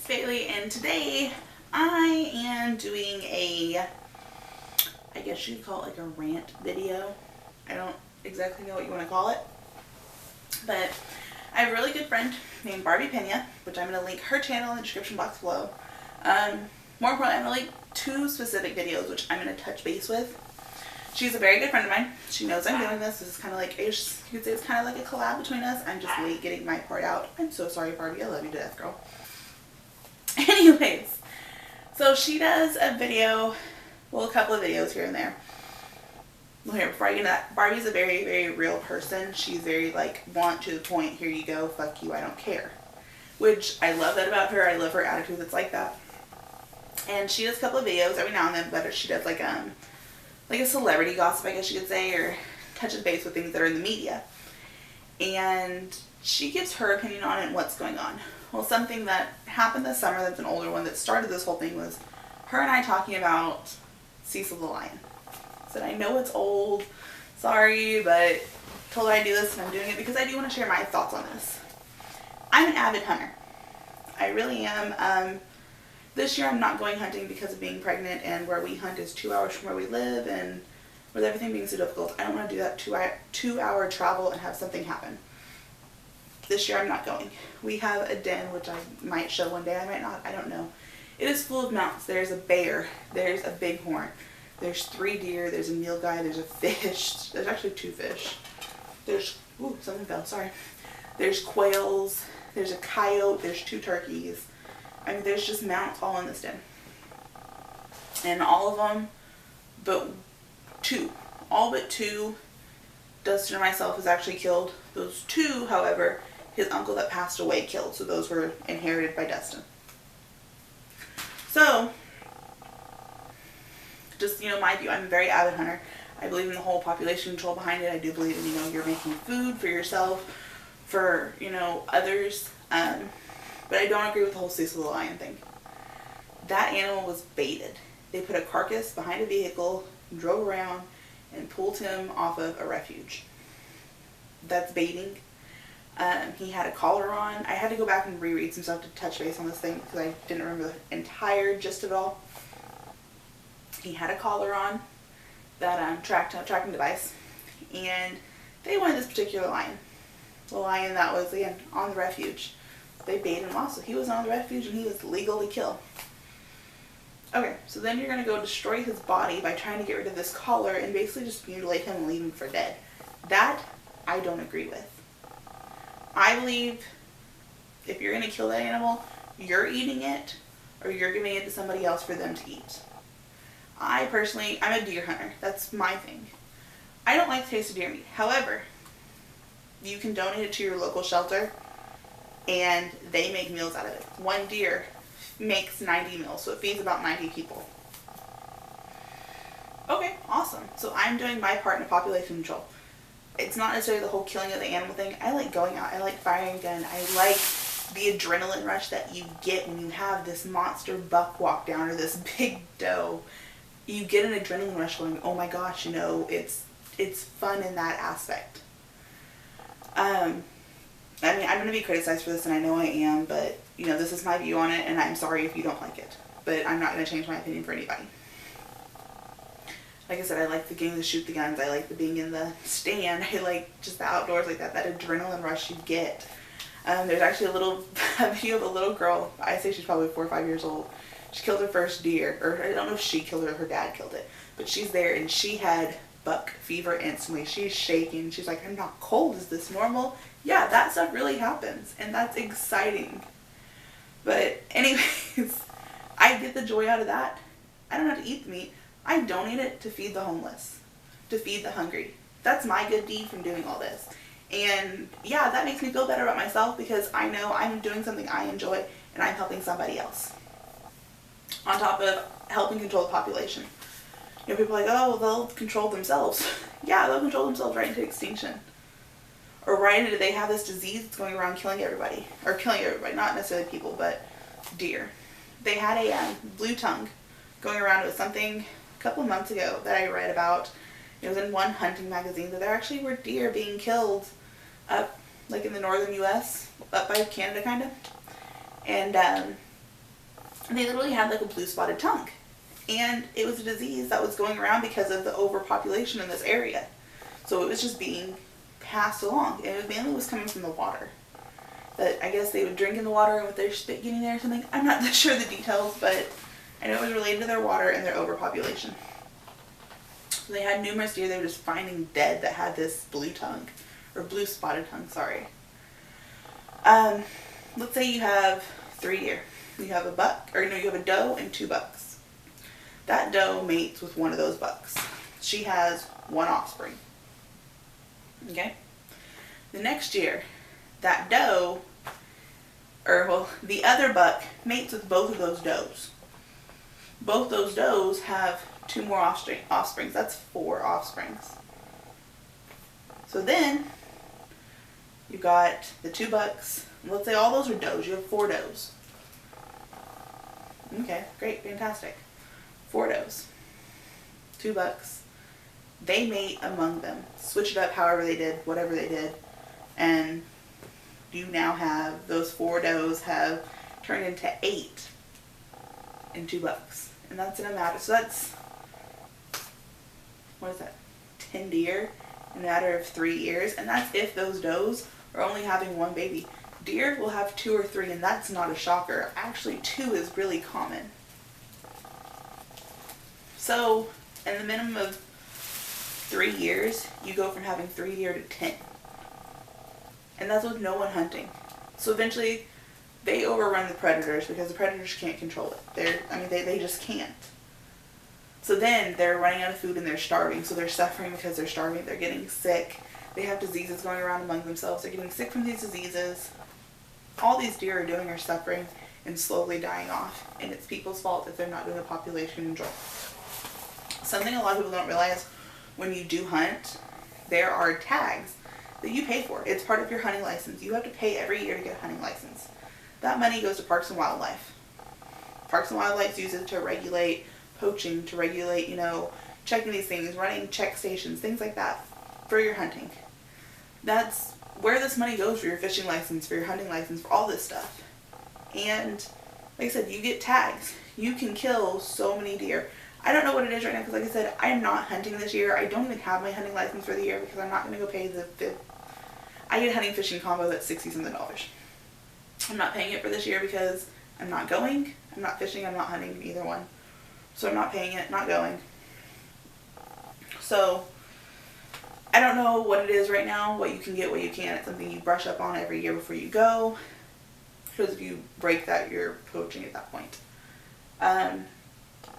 it's Bailey, and today I am doing I guess you could call it like a rant video. I don't exactly know what you want to call it, but I have a really good friend named Barbie Pena, which I'm going to link her channel in the description box below. More importantly, I'm going to link two specific videos which I'm going to touch base with. She's a very good friend of mine. She knows I'm doing this. This is kind of like, you could say it's kind of like a collab between us. I'm just late getting my part out. I'm so sorry, Barbie. I love you to death, girl. Anyways, so she does a video, well, a couple of videos here and there. Well, here, before I get into that, Barbie's a very, very real person. She's very, like, want to the point, here you go, fuck you, I don't care. Which, I love that about her. I love her attitude that's like that. And she does a couple of videos every now and then, but she does, like a celebrity gossip, I guess you could say, or touches base with things that are in the media. And she gives her opinion on it and what's going on. Well, something that happened this summer that's an older one that started this whole thing was her and I talking about Cecil the Lion. I said, I know it's old, sorry, but told her I do this and I'm doing it because I do want to share my thoughts on this. I'm an avid hunter. I really am. This year I'm not going hunting because of being pregnant, and where we hunt is 2 hours from where we live, and with everything being so difficult, I don't want to do that 2-hour travel and have something happen. This year I'm not going. We have a den, which I might show one day, I might not, I don't know. It is full of mounts. There's a bear, there's a bighorn, there's 3 deer, there's a nilgai, there's a fish, there's actually 2 fish. There's, ooh, something fell, sorry. There's quails, there's a coyote, there's 2 turkeys. I mean, there's just mounts all in this den. And all of them, but 2. All but 2, Dustin and myself is actually killed. Those 2, however, his uncle that passed away killed. So those were inherited by Dustin. So, just, my view, I'm a very avid hunter. I believe in the whole population control behind it. I do believe in, you're making food for yourself, for, others. But I don't agree with the whole Cecil the Lion thing. That animal was baited. They put a carcass behind a vehicle, drove around, and pulled him off of a refuge. That's baiting. He had a collar on. I had to go back and reread some stuff to touch base on this thing because I didn't remember the entire gist of it all. He had a collar on, that tracking device, and they wanted this particular lion. The lion that was, again, on the refuge. They baited him also. He was on the refuge and he was legal to kill. Okay, so then you're going to go destroy his body by trying to get rid of this collar and basically just mutilate him and leave him for dead. That, I don't agree with. I believe if you're going to kill that animal, you're eating it or you're giving it to somebody else for them to eat. I personally, I'm a deer hunter. That's my thing. I don't like the taste of deer meat. However, you can donate it to your local shelter and they make meals out of it. 1 deer makes 90 meals, so it feeds about 90 people. Okay, awesome. So I'm doing my part in population control. It's not necessarily the whole killing of the animal thing. I like going out. I like firing a gun. I like the adrenaline rush that you get when you have this monster buck walk down or this big doe. You get an adrenaline rush going, oh my gosh, it's fun in that aspect. I mean, I'm going to be criticized for this, and I know I am, but, this is my view on it, and I'm sorry if you don't like it. But I'm not going to change my opinion for anybody. Like I said, I like the getting to shoot the guns. I like the being in the stand. I like just the outdoors like that adrenaline rush you get. There's actually a video of a little girl. I say she's probably 4 or 5 years old. She killed her first deer, or I don't know if she killed it or her dad killed it. But she's there, and she had buck fever instantly. She's shaking. She's like, I'm not cold. Is this normal? Yeah, that stuff really happens, and that's exciting. But anyways, I get the joy out of that. I don't have to eat the meat. I donate it to feed the homeless, to feed the hungry. That's my good deed from doing all this. And yeah, that makes me feel better about myself because I know I'm doing something I enjoy and I'm helping somebody else. On top of helping control the population. People are like, oh, they'll control themselves. Yeah, they'll control themselves right into extinction. Or right into, they have this disease that's going around killing everybody. Or killing everybody, not necessarily people, but deer. They had a blue tongue going around. It was something a couple months ago that I read about. It was in one hunting magazine that there actually were deer being killed up, like in the northern U.S., up by Canada kind of. And And they literally had like a blue spotted tongue. And it was a disease that was going around because of the overpopulation in this area. So it was just being passed along. And it mainly was coming from the water. That I guess they would drink in the water and with their spit getting there or something. I'm not that sure the details, but I know it was related to their water and their overpopulation. So they had numerous deer they were just finding dead that had this blue tongue. Or blue spotted tongue, sorry. Let's say you have 3 deer. You have a buck, or no, you have a doe and 2 bucks. That doe mates with one of those bucks. She has 1 offspring. Okay? The next year, that doe, or well, the other buck mates with both of those does. Both those does have 2 more offsprings. That's 4 offsprings. So then, you got the 2 bucks. Let's say all those are does. You have 4 does. Okay, great, fantastic. 4 does. 2 bucks. They mate among them. Switch it up however they did, whatever they did. And you now have, those 4 does have turned into 8 and 2 bucks. And that's in a matter, so that's, what is that, 10 deer in a matter of 3 years. And that's if those does are only having 1 baby. Deer will have 2 or 3, and that's not a shocker. Actually, 2 is really common. So, in the minimum of 3 years, you go from having 3 deer to 10. And that's with no one hunting. So eventually, they overrun the predators because the predators can't control it. They just can't. So then, they're running out of food and they're starving. So they're suffering because they're starving. They're getting sick. They have diseases going around among themselves. They're getting sick from these diseases. All these deer are doing are suffering and slowly dying off. And it's people's fault if they're not doing a population control. Something a lot of people don't realize, when you do hunt, there are tags that you pay for. It's part of your hunting license. You have to pay every year to get a hunting license. That money goes to Parks and Wildlife. Parks and Wildlife uses it to regulate poaching, to regulate, checking these things, running check stations, things like that for your hunting. That's where this money goes for your fishing license, for your hunting license, for all this stuff. And like I said, you get tags. You can kill so many deer. I don't know what it is right now because like I said, I'm not hunting this year. I don't even have my hunting license for the year because I'm not going to go pay the I get hunting fishing combo that's $60 something. I'm not paying it for this year because I'm not going. I'm not fishing. I'm not hunting either one. So I'm not paying it, not going. So I don't know what it is right now, what you can get, what you can't. It's something you brush up on every year before you go. Because if you break that, you're poaching at that point.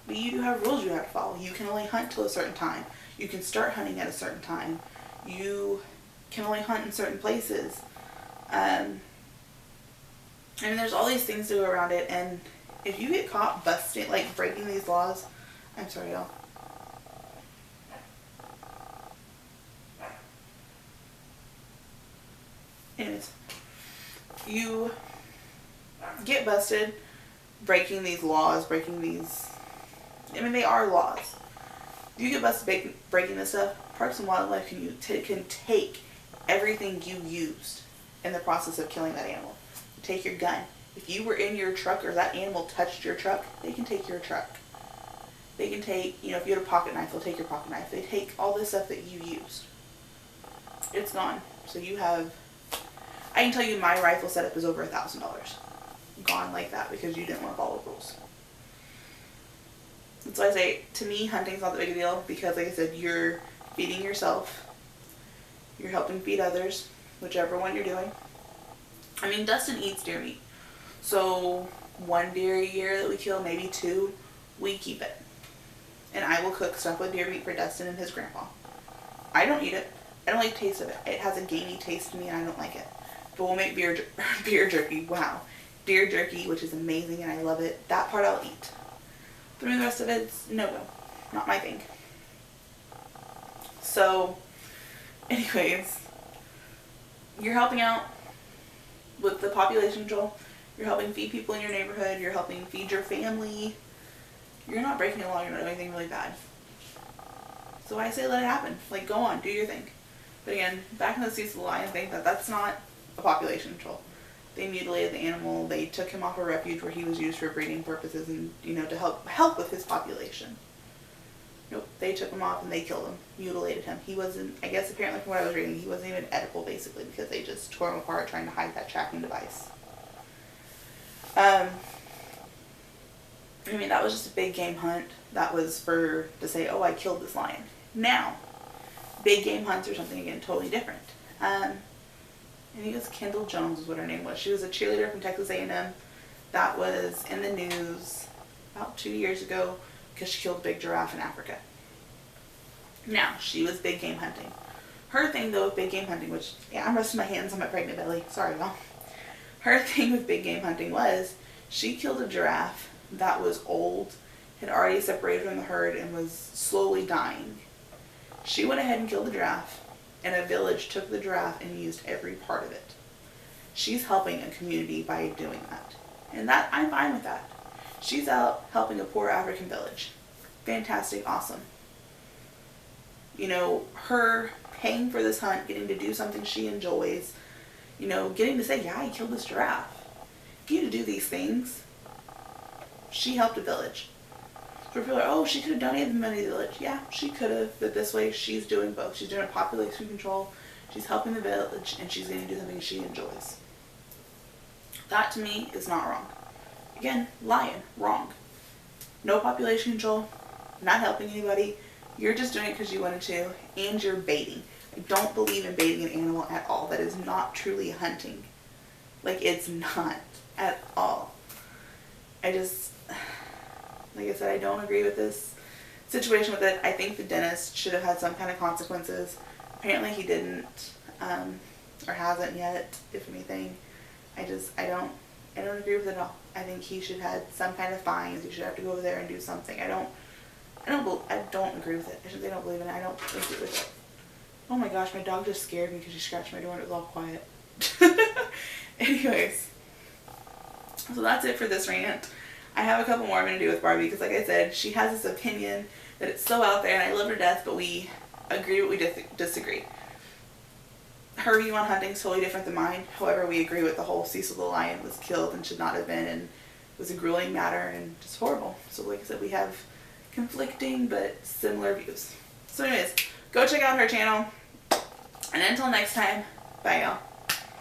But you do have rules you have to follow. You can only hunt till a certain time. You can start hunting at a certain time. You can only hunt in certain places. There's all these things to go around it. And if you get caught busting, like breaking these laws, I'm sorry, y'all. Anyways, you get busted breaking these laws, they are laws. You get busted breaking this stuff, Parks and Wildlife can take everything you used in the process of killing that animal. Take your gun. If you were in your truck or that animal touched your truck, they can take your truck. They can take, if you had a pocket knife, they'll take your pocket knife. They take all this stuff that you used. It's gone. So you have, I can tell you my rifle setup is over $1,000. Gone like that because you didn't want to follow the rules. That's why I say, to me, hunting's not that big a deal because, like I said, you're feeding yourself. You're helping feed others, whichever one you're doing. Dustin eats deer meat. So 1 deer a year that we kill, maybe 2, we keep it. And I will cook stuff with deer meat for Dustin and his grandpa. I don't eat it. I don't like the taste of it. It has a gamey taste to me and I don't like it. But we'll make beer jerky. Wow. Deer jerky, which is amazing and I love it. That part I'll eat. But the rest of it's no-go. Not my thing. So, anyways, you're helping out with the population control. You're helping feed people in your neighborhood. You're helping feed your family. You're not breaking a law. You're not doing anything really bad. So I say let it happen. Like, go on. Do your thing. But again, back in the seats of the lion thing, that's not a population control. They mutilated the animal. They took him off a refuge where he was used for breeding purposes and, to help with his population. Nope, they took him off and they killed him, mutilated him. He wasn't, I guess apparently from what I was reading, he wasn't even edible basically because they just tore him apart trying to hide that tracking device. That was just a big game hunt. That was to say, oh, I killed this lion. Now, big game hunts are something again totally different. I think it was Kendall Jones is what her name was. She was a cheerleader from Texas A&M that was in the news about 2 years ago because she killed a big giraffe in Africa. Now, she was big game hunting. Her thing though with big game hunting, which, yeah, I'm resting my hands on my pregnant belly. Sorry, y'all. Her thing with big game hunting was she killed a giraffe that was old, had already separated from the herd, and was slowly dying. She went ahead and killed the giraffe, and a village took the giraffe and used every part of it. She's helping a community by doing that. And that, I'm fine with that. She's out helping a poor African village. Fantastic, awesome. Her paying for this hunt, getting to do something she enjoys, getting to say, yeah, I killed this giraffe. Getting to do these things. She helped a village. So people are, oh, she could have donated the money to the village. Yeah, she could have, but this way she's doing both. She's doing a population control, she's helping the village, and she's going to do something she enjoys. That to me is not wrong. Again, lion, wrong. No population control, not helping anybody. You're just doing it because you wanted to, and you're baiting. I don't believe in baiting an animal at all. That is not truly hunting. It's not at all. Like I said, I don't agree with this situation with it. I think the dentist should have had some kind of consequences. Apparently he didn't, or hasn't yet, if anything. I don't agree with it at all. I think he should have had some kind of fines. He should have to go over there and do something. I don't agree with it. I shouldn't say I don't believe in it. I don't agree with it. Oh my gosh, my dog just scared me because she scratched my door and it was all quiet. Anyways, so that's it for this rant. I have a couple more I'm going to do with Barbie because, like I said, she has this opinion that it's so out there, and I love her to death, but we agree but we disagree. Her view on hunting is totally different than mine. However, we agree with the whole Cecil the lion was killed and should not have been, and it was a grueling matter and just horrible. So like I said, we have conflicting but similar views. So anyways, go check out her channel. And until next time, bye y'all.